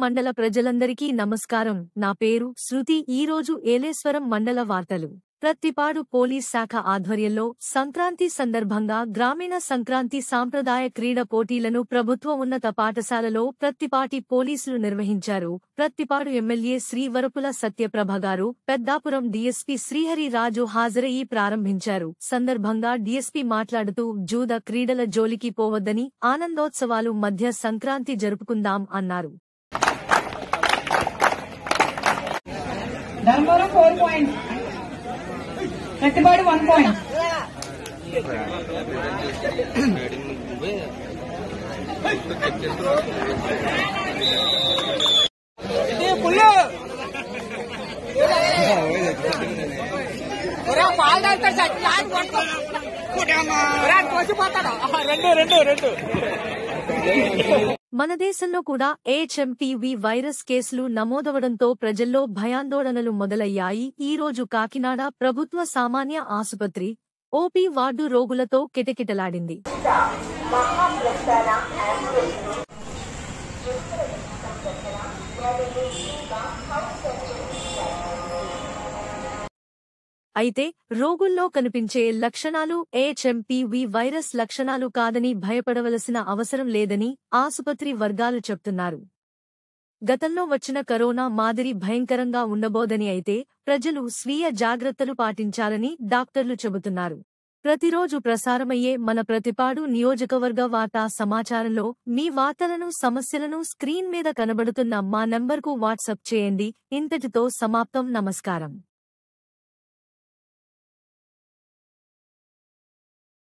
మండల ప్రజలందరికీ నమస్కారం. నా పేరు శృతి. ఈరోజు ఏలేశ్వరం మండల వార్తలు. ప్రత్తిపాడు పోలీస్ శాఖ ఆధ్వర్యంలో సంక్రాంతి సందర్భంగా గ్రామీణ సంక్రాంతి సాంప్రదాయ క్రీడ పోటీలను ప్రభుత్వ ఉన్నత పాఠశాలలో ప్రత్తిపాటి పోలీసులు నిర్వహించారు. ప్రత్తిపాడు ఎమ్మెల్యే శ్రీ వరపుల సత్యప్రభ గారు, పెద్దాపురం డీఎస్పీ శ్రీహరి రాజు హాజరయ్యి ప్రారంభించారు. సందర్భంగా డీఎస్పీ మాట్లాడుతూ జూద క్రీడల జోలికి పోవద్దని, ఆనందోత్సవాలు మధ్య సంక్రాంతి జరుపుకుందాం అన్నారు. ధర్మవరం 4 points. ప్రతిపాడు 1 point. మన దేశంలో కూడా హెచ్ఎంపీవీ వైరస్ కేసులు నమోదవడంతో ప్రజల్లో భయాందోళనలు మొదలయ్యాయి. ఈ రోజు కాకినాడ ప్రభుత్వ సామాన్య ఆసుపత్రి ఓపీ వార్డు రోగులతో కిటకిటలాడింది. అయితే రోగుల్లో కనిపించే లక్షణాలు హెచ్ఎంపీవీ వైరస్ లక్షణాలు కాదని భయపడవలసిన అవసరం లేదని ఆసుపత్రి వర్గాలు చెప్తున్నారు. గతంలో వచ్చిన కరోనా మాదిరి భయంకరంగా ఉండబోదని, అయితే ప్రజలు స్వీయ జాగ్రత్తలు పాటించాలని డాక్టర్లు చెబుతున్నారు. ప్రతిరోజు ప్రసారమయ్యే మన ప్రతిపాడు నియోజకవర్గ వార్తా సమాచారంలో మీ వార్తలను, సమస్యలను స్క్రీన్ మీద కనబడుతున్న మా నంబర్కు వాట్సాప్ చేయండి. ఇంతటితో సమాప్తం. నమస్కారం.